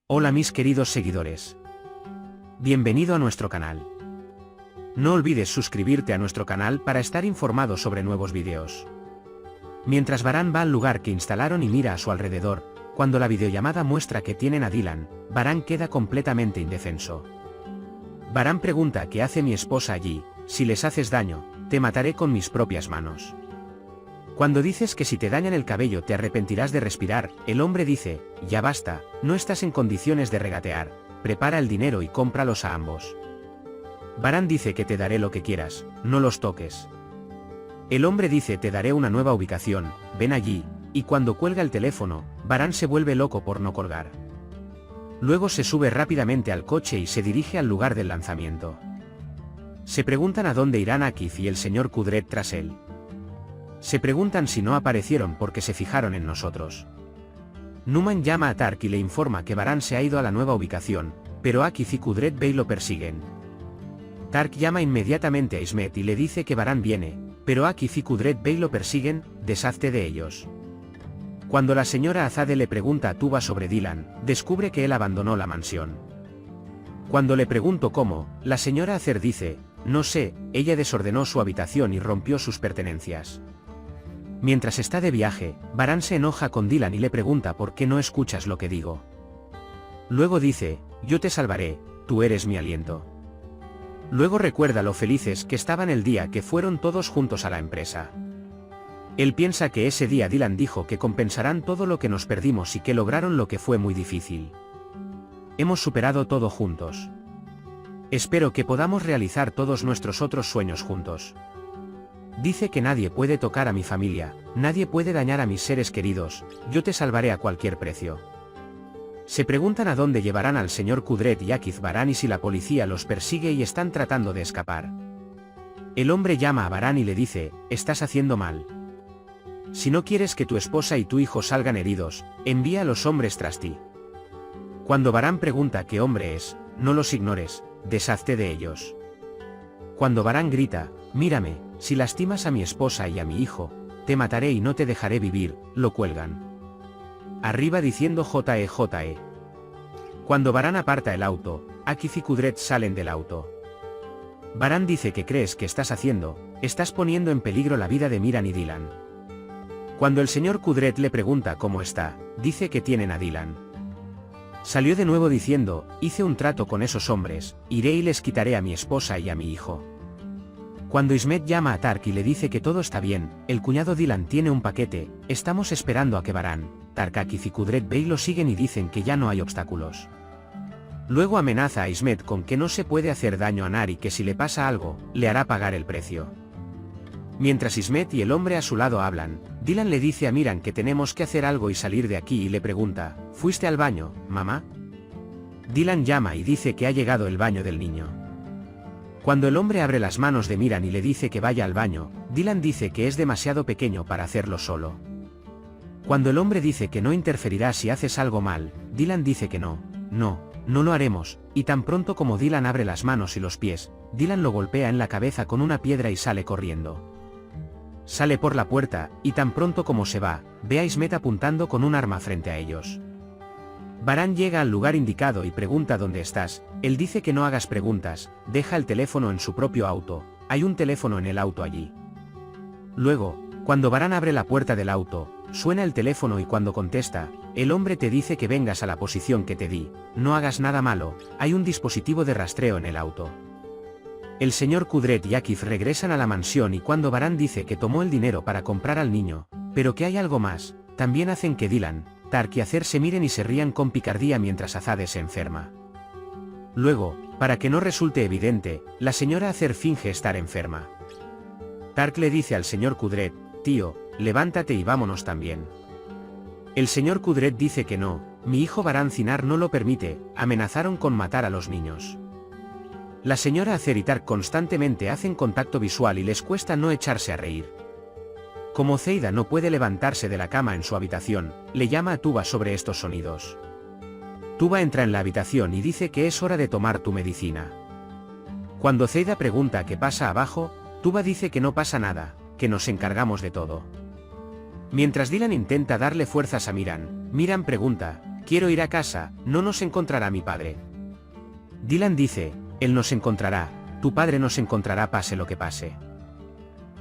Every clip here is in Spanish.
Hola mis queridos seguidores. Bienvenido a nuestro canal. No olvides suscribirte a nuestro canal para estar informado sobre nuevos vídeos. Mientras Varane va al lugar que instalaron y mira a su alrededor, cuando la videollamada muestra que tienen a Dylan, Varane queda completamente indefenso. Varane pregunta qué hace mi esposa allí. Si les haces daño, te mataré con mis propias manos. Cuando dices que si te dañan el cabello te arrepentirás de respirar, el hombre dice, ya basta, no estás en condiciones de regatear, prepara el dinero y cómpralos a ambos. Varane dice que te daré lo que quieras, no los toques. El hombre dice te daré una nueva ubicación, ven allí, y cuando cuelga el teléfono, Varane se vuelve loco por no colgar. Luego se sube rápidamente al coche y se dirige al lugar del lanzamiento. Se preguntan a dónde irán Akif y el señor Kudret tras él. Se preguntan si no aparecieron porque se fijaron en nosotros. Numan llama a Tark y le informa que Varane se ha ido a la nueva ubicación, pero Akif y Kudret Bey lo persiguen. Tark llama inmediatamente a Ismet y le dice que Varane viene, pero Akif y Kudret Bey lo persiguen, deshazte de ellos. Cuando la señora Azade le pregunta a Tuba sobre Dylan, descubre que él abandonó la mansión. Cuando le pregunto cómo, la señora Azer dice, no sé, ella desordenó su habitación y rompió sus pertenencias. Mientras está de viaje, Varane se enoja con Dylan y le pregunta por qué no escuchas lo que digo. Luego dice, yo te salvaré, tú eres mi aliento. Luego recuerda lo felices que estaban el día que fueron todos juntos a la empresa. Él piensa que ese día Dylan dijo que compensarán todo lo que nos perdimos y que lograron lo que fue muy difícil. Hemos superado todo juntos. Espero que podamos realizar todos nuestros otros sueños juntos. Dice que nadie puede tocar a mi familia, nadie puede dañar a mis seres queridos, yo te salvaré a cualquier precio. Se preguntan a dónde llevarán al señor Kudret y Akif Varane y si la policía los persigue y están tratando de escapar. El hombre llama a Varane y le dice, estás haciendo mal. Si no quieres que tu esposa y tu hijo salgan heridos, envía a los hombres tras ti. Cuando Varane pregunta qué hombre es, no los ignores, deshazte de ellos. Cuando Varane grita, mírame, si lastimas a mi esposa y a mi hijo, te mataré y no te dejaré vivir, lo cuelgan. Arriba diciendo JE. Cuando Varane aparta el auto, Akif y Kudret salen del auto. Varane dice que crees que estás haciendo, estás poniendo en peligro la vida de Miran y Dylan. Cuando el señor Kudret le pregunta cómo está, dice que tienen a Dylan. Salió de nuevo diciendo, hice un trato con esos hombres, iré y les quitaré a mi esposa y a mi hijo. Cuando Ismet llama a Tark y le dice que todo está bien, el cuñado Dylan tiene un paquete, estamos esperando a que Varane, Tark, Akif y Kudret Bey lo siguen y dicen que ya no hay obstáculos. Luego amenaza a Ismet con que no se puede hacer daño a Nar y que si le pasa algo, le hará pagar el precio. Mientras Ismet y el hombre a su lado hablan, Dylan le dice a Miran que tenemos que hacer algo y salir de aquí y le pregunta, ¿fuiste al baño, mamá? Dylan llama y dice que ha llegado el baño del niño. Cuando el hombre abre las manos de Miran y le dice que vaya al baño, Dylan dice que es demasiado pequeño para hacerlo solo. Cuando el hombre dice que no interferirá si haces algo mal, Dylan dice que no lo haremos, y tan pronto como Dylan abre las manos y los pies, Dylan lo golpea en la cabeza con una piedra y sale corriendo. Sale por la puerta, y tan pronto como se va, ve a Ismet apuntando con un arma frente a ellos. Varane llega al lugar indicado y pregunta dónde estás, él dice que no hagas preguntas, deja el teléfono en su propio auto, hay un teléfono en el auto allí. Luego, cuando Varane abre la puerta del auto, suena el teléfono y cuando contesta, el hombre te dice que vengas a la posición que te di, no hagas nada malo, hay un dispositivo de rastreo en el auto. El señor Kudret y Akif regresan a la mansión y cuando Varane dice que tomó el dinero para comprar al niño, pero que hay algo más, también hacen que Dylan, Tark y Azer se miren y se rían con picardía mientras Azade se enferma. Luego, para que no resulte evidente, la señora Azer finge estar enferma. Tark le dice al señor Kudret, tío, levántate y vámonos también. El señor Kudret dice que no, mi hijo Varane Zinar no lo permite, amenazaron con matar a los niños. La señora Azer y Tark constantemente hacen contacto visual y les cuesta no echarse a reír. Como Zeida no puede levantarse de la cama en su habitación, le llama a Tuba sobre estos sonidos. Tuba entra en la habitación y dice que es hora de tomar tu medicina. Cuando Zeida pregunta qué pasa abajo, Tuba dice que no pasa nada, que nos encargamos de todo. Mientras Dylan intenta darle fuerzas a Miran, Miran pregunta, quiero ir a casa, no nos encontrará mi padre. Dylan dice, él nos encontrará, tu padre nos encontrará pase lo que pase.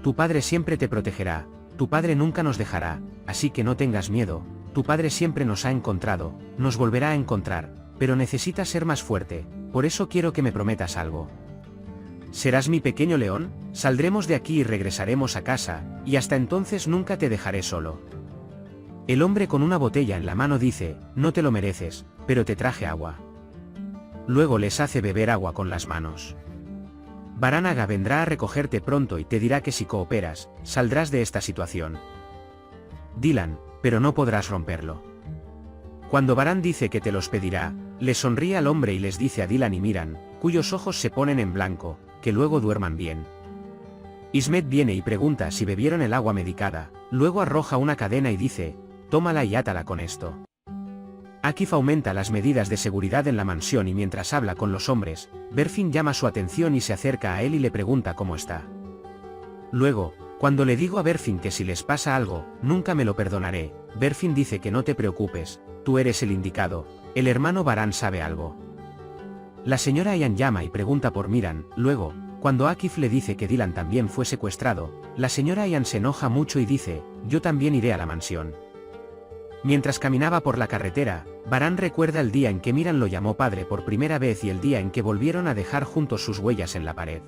Tu padre siempre te protegerá, tu padre nunca nos dejará, así que no tengas miedo, tu padre siempre nos ha encontrado, nos volverá a encontrar, pero necesitas ser más fuerte, por eso quiero que me prometas algo. ¿Serás mi pequeño león? Saldremos de aquí y regresaremos a casa, y hasta entonces nunca te dejaré solo. El hombre con una botella en la mano dice, no te lo mereces, pero te traje agua. Luego les hace beber agua con las manos. Baranaga vendrá a recogerte pronto y te dirá que si cooperas, saldrás de esta situación. Dylan, pero no podrás romperlo. Cuando Baran dice que te los pedirá, le sonríe al hombre y les dice a Dylan y Miran, cuyos ojos se ponen en blanco, que luego duerman bien. Ismet viene y pregunta si bebieron el agua medicada, luego arroja una cadena y dice, tómala y átala con esto. Akif aumenta las medidas de seguridad en la mansión y mientras habla con los hombres, Berfin llama su atención y se acerca a él y le pregunta cómo está. Luego, cuando le digo a Berfin que si les pasa algo, nunca me lo perdonaré, Berfin dice que no te preocupes, tú eres el indicado, el hermano Baran sabe algo. La señora Ian llama y pregunta por Miran, luego, cuando Akif le dice que Dylan también fue secuestrado, la señora Ian se enoja mucho y dice, yo también iré a la mansión. Mientras caminaba por la carretera, Baran recuerda el día en que Miran lo llamó padre por primera vez y el día en que volvieron a dejar juntos sus huellas en la pared.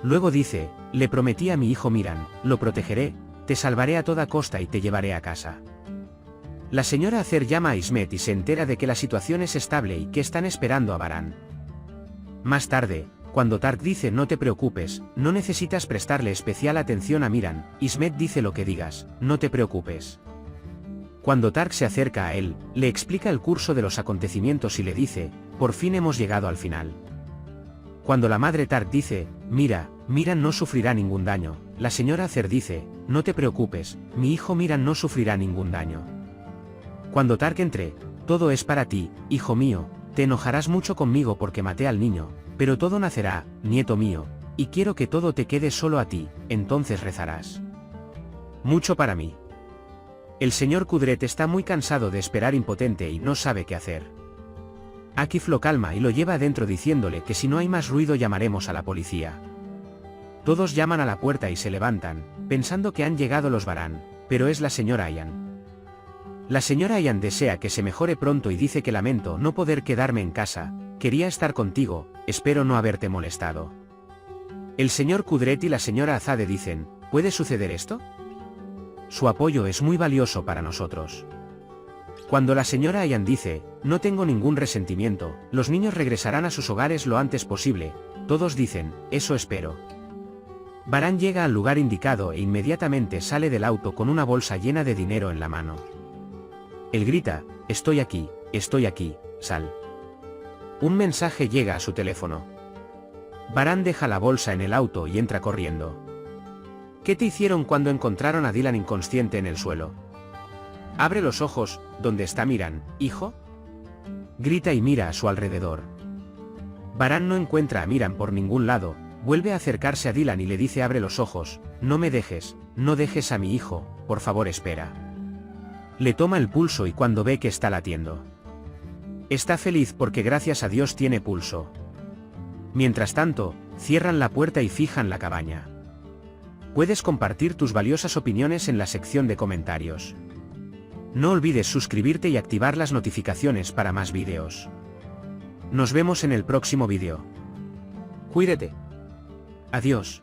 Luego dice, le prometí a mi hijo Miran, lo protegeré, te salvaré a toda costa y te llevaré a casa. La señora Acer llama a Ismet y se entera de que la situación es estable y que están esperando a Baran. Más tarde, cuando Tark dice no te preocupes, no necesitas prestarle especial atención a Miran, Ismet dice lo que digas, no te preocupes. Cuando Tark se acerca a él, le explica el curso de los acontecimientos y le dice, por fin hemos llegado al final. Cuando la madre Tark dice, mira, Miran no sufrirá ningún daño, la señora Acer dice, no te preocupes, mi hijo Miran no sufrirá ningún daño. Cuando Tark entre, todo es para ti, hijo mío, te enojarás mucho conmigo porque maté al niño, pero todo nacerá, nieto mío, y quiero que todo te quede solo a ti, entonces rezarás. Mucho para mí. El señor Kudret está muy cansado de esperar impotente y no sabe qué hacer. Akif lo calma y lo lleva adentro diciéndole que si no hay más ruido llamaremos a la policía. Todos llaman a la puerta y se levantan, pensando que han llegado los Baran, pero es la señora Ian. La señora Ian desea que se mejore pronto y dice que lamento no poder quedarme en casa, quería estar contigo, espero no haberte molestado. El señor Kudret y la señora Azade dicen, ¿puede suceder esto? Su apoyo es muy valioso para nosotros. Cuando la señora Ian dice, no tengo ningún resentimiento, los niños regresarán a sus hogares lo antes posible, todos dicen, eso espero. Baran llega al lugar indicado e inmediatamente sale del auto con una bolsa llena de dinero en la mano. Él grita, estoy aquí, sal. Un mensaje llega a su teléfono. Baran deja la bolsa en el auto y entra corriendo. ¿Qué te hicieron cuando encontraron a Dylan inconsciente en el suelo? Abre los ojos, ¿dónde está Miran, hijo? Grita y mira a su alrededor. Baran no encuentra a Miran por ningún lado, vuelve a acercarse a Dylan y le dice abre los ojos, no me dejes, no dejes a mi hijo, por favor espera. Le toma el pulso y cuando ve que está latiendo. Está feliz porque gracias a Dios tiene pulso. Mientras tanto, cierran la puerta y fijan la cabaña. Puedes compartir tus valiosas opiniones en la sección de comentarios. No olvides suscribirte y activar las notificaciones para más vídeos. Nos vemos en el próximo vídeo. Cuídate. Adiós.